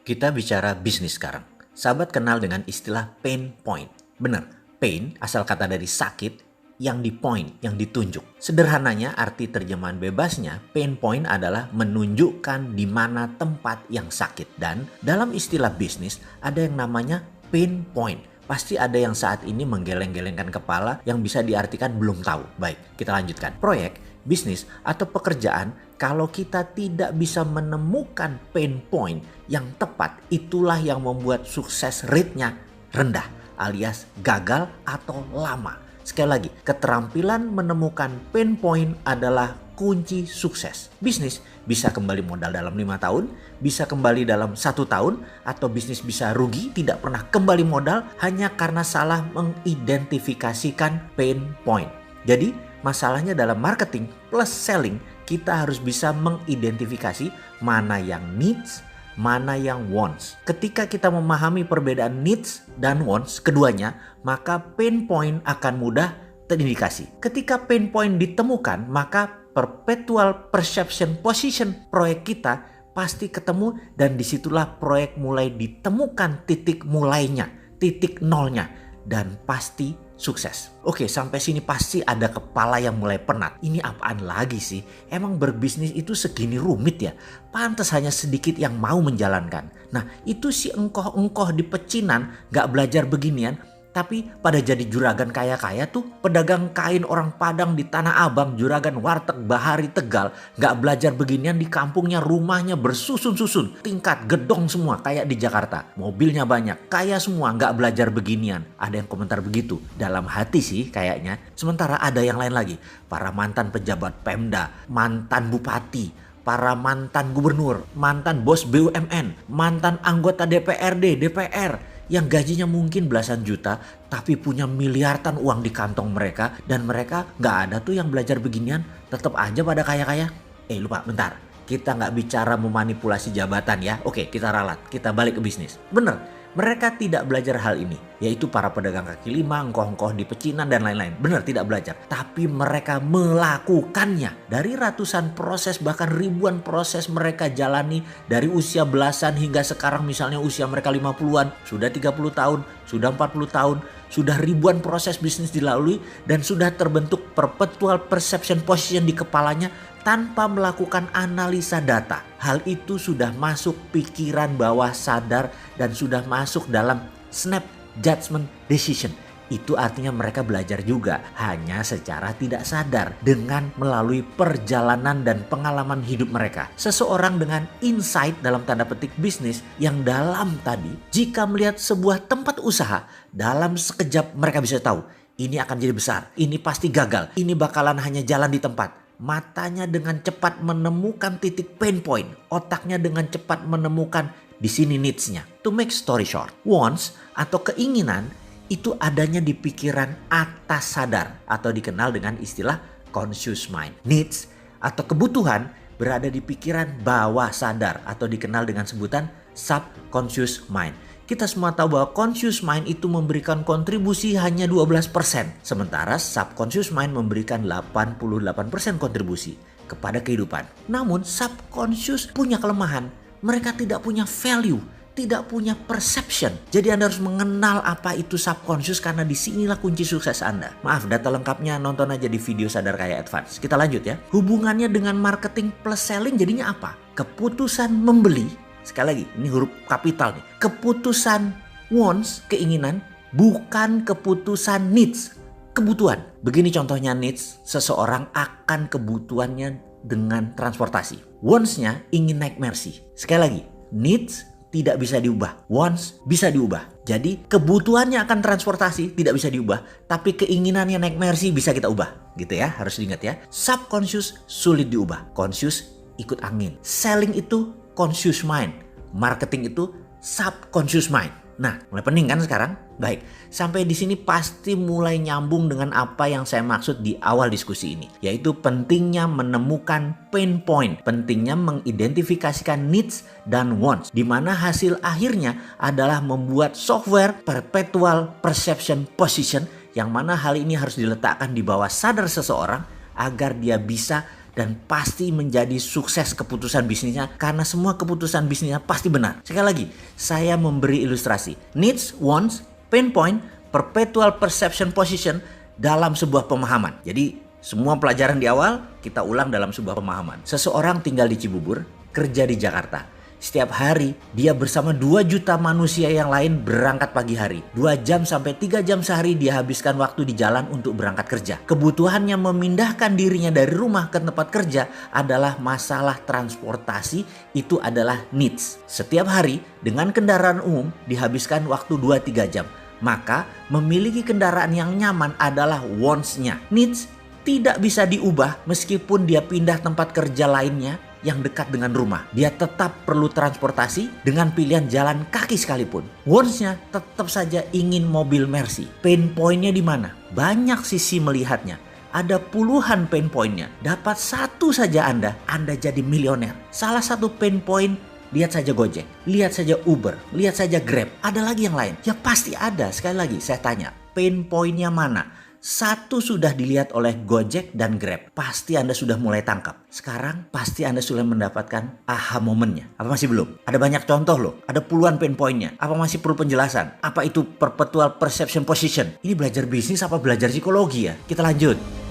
Kita bicara bisnis sekarang. Sahabat kenal dengan istilah pain point. Benar, pain asal kata dari sakit yang di point, yang ditunjuk. Sederhananya arti terjemahan bebasnya, pain point adalah menunjukkan di mana tempat yang sakit. Dan dalam istilah bisnis ada yang namanya pain point. Pasti ada yang saat ini menggeleng-gelengkan kepala yang bisa diartikan belum tahu. Baik, kita lanjutkan. Proyek, bisnis, atau pekerjaan, kalau kita tidak bisa menemukan pain point yang tepat, itulah yang membuat sukses rate-nya rendah alias gagal atau lama. Sekali lagi, keterampilan menemukan pain point adalah kunci sukses. Bisnis bisa kembali modal dalam 5 tahun, bisa kembali dalam 1 tahun, atau bisnis bisa rugi, tidak pernah kembali modal hanya karena salah mengidentifikasikan pain point. Jadi, masalahnya dalam marketing plus selling, kita harus bisa mengidentifikasi mana yang needs, mana yang wants. Ketika kita memahami perbedaan needs dan wants keduanya, maka pain point akan mudah terindikasi. Ketika pain point ditemukan, maka perpetual perception position proyek kita pasti ketemu, dan disitulah proyek mulai ditemukan titik mulainya, titik nolnya, dan pasti sukses. Oke, sampai sini pasti ada kepala yang mulai penat. Ini apaan lagi sih? Emang berbisnis itu segini rumit ya? Pantas hanya sedikit yang mau menjalankan. Nah, itu si engkoh-engkoh di pecinan gak belajar beginian, tapi pada jadi juragan kaya-kaya tuh, pedagang kain orang Padang di Tanah Abang, juragan warteg Bahari Tegal, gak belajar beginian di kampungnya, rumahnya bersusun-susun, tingkat gedong semua kayak di Jakarta, mobilnya banyak, kaya semua, gak belajar beginian. Ada yang komentar begitu, dalam hati sih kayaknya. Sementara ada yang lain lagi, para mantan pejabat Pemda, mantan bupati, para mantan gubernur, mantan bos BUMN, mantan anggota DPRD, DPR, yang gajinya mungkin belasan juta tapi punya miliaran uang di kantong mereka, dan mereka gak ada tuh yang belajar beginian, tetap aja pada kaya-kaya. Lupa, bentar, kita gak bicara memanipulasi jabatan ya. Oke, kita ralat, kita balik ke bisnis. Bener, mereka tidak belajar hal ini, yaitu para pedagang kaki lima, engkoh-engkoh di pecinan dan lain-lain. Benar, tidak belajar. Tapi mereka melakukannya. Dari ratusan proses, bahkan ribuan proses mereka jalani dari usia belasan hingga sekarang, misalnya usia mereka 50-an, sudah 30 tahun, sudah 40 tahun, sudah ribuan proses bisnis dilalui, dan sudah terbentuk perpetual perception position di kepalanya tanpa melakukan analisa data. Hal itu sudah masuk pikiran bawah sadar dan sudah masuk dalam snap judgment decision. Itu artinya mereka belajar juga, hanya secara tidak sadar dengan melalui perjalanan dan pengalaman hidup mereka. Seseorang dengan insight dalam tanda petik bisnis yang dalam tadi, jika melihat sebuah tempat usaha, dalam sekejap mereka bisa tahu, ini akan jadi besar, ini pasti gagal, ini bakalan hanya jalan di tempat. Matanya dengan cepat menemukan titik pain point, otaknya dengan cepat menemukan di sini needs-nya. To make story short, wants atau keinginan itu adanya di pikiran atas sadar atau dikenal dengan istilah conscious mind. Needs atau kebutuhan berada di pikiran bawah sadar atau dikenal dengan sebutan subconscious mind. Kita semua tahu bahwa conscious mind itu memberikan kontribusi hanya 12%. Sementara subconscious mind memberikan 88% kontribusi kepada kehidupan. Namun subconscious punya kelemahan. Mereka tidak punya value, tidak punya perception. Jadi Anda harus mengenal apa itu subconscious, karena disinilah kunci sukses Anda. Maaf, data lengkapnya nonton aja di video Sadar Kaya Advance. Kita lanjut ya. Hubungannya dengan marketing plus selling jadinya apa? Keputusan membeli. Sekali lagi, ini huruf kapital nih. Keputusan wants, keinginan, bukan keputusan needs, kebutuhan. Begini contohnya needs, seseorang akan kebutuhannya dengan transportasi. Wants-nya ingin naik Mercy. Sekali lagi, needs tidak bisa diubah, wants bisa diubah. Jadi kebutuhannya akan transportasi tidak bisa diubah, tapi keinginannya naik Mercy bisa kita ubah. Gitu ya, harus diingat ya. Subconscious sulit diubah, conscious ikut angin. Selling itu conscious mind, marketing itu subconscious mind. Nah, mulai pening kan sekarang? Baik, sampai di sini pasti mulai nyambung dengan apa yang saya maksud di awal diskusi ini, yaitu pentingnya menemukan pain point, pentingnya mengidentifikasikan needs dan wants, di mana hasil akhirnya adalah membuat software perpetual perception position, yang mana hal ini harus diletakkan di bawah sadar seseorang agar dia bisa dan pasti menjadi sukses keputusan bisnisnya karena semua keputusan bisnisnya pasti benar. Sekali lagi, saya memberi ilustrasi. Needs, wants, pain point, perpetual perception position dalam sebuah pemahaman. Jadi semua pelajaran di awal kita ulang dalam sebuah pemahaman. Seseorang tinggal di Cibubur, kerja di Jakarta. Setiap hari dia bersama 2 juta manusia yang lain berangkat pagi hari. 2 jam sampai 3 jam sehari dia habiskan waktu di jalan untuk berangkat kerja. Kebutuhannya memindahkan dirinya dari rumah ke tempat kerja adalah masalah transportasi, itu adalah needs. Setiap hari dengan kendaraan umum dihabiskan waktu 2-3 jam. Maka memiliki kendaraan yang nyaman adalah wants-nya. Needs tidak bisa diubah meskipun dia pindah tempat kerja lainnya yang dekat dengan rumah. Dia tetap perlu transportasi dengan pilihan jalan kaki sekalipun. Wants-nya tetap saja ingin mobil Mercy. Pain point-nya di mana? Banyak sisi melihatnya. Ada puluhan pain point-nya. Dapat satu saja Anda jadi milioner. Salah satu pain point, lihat saja Gojek, lihat saja Uber, lihat saja Grab. Ada lagi yang lain? Ya pasti ada. Sekali lagi saya tanya, pain point-nya mana? Satu sudah dilihat oleh Gojek dan Grab. Pasti Anda sudah mulai tangkap. Sekarang pasti Anda sudah mendapatkan aha momennya. Apa masih belum? Ada banyak contoh loh. Ada puluhan pain point-nya. Apa masih perlu penjelasan? Apa itu perpetual perception position? Ini belajar bisnis apa belajar psikologi ya? Kita lanjut.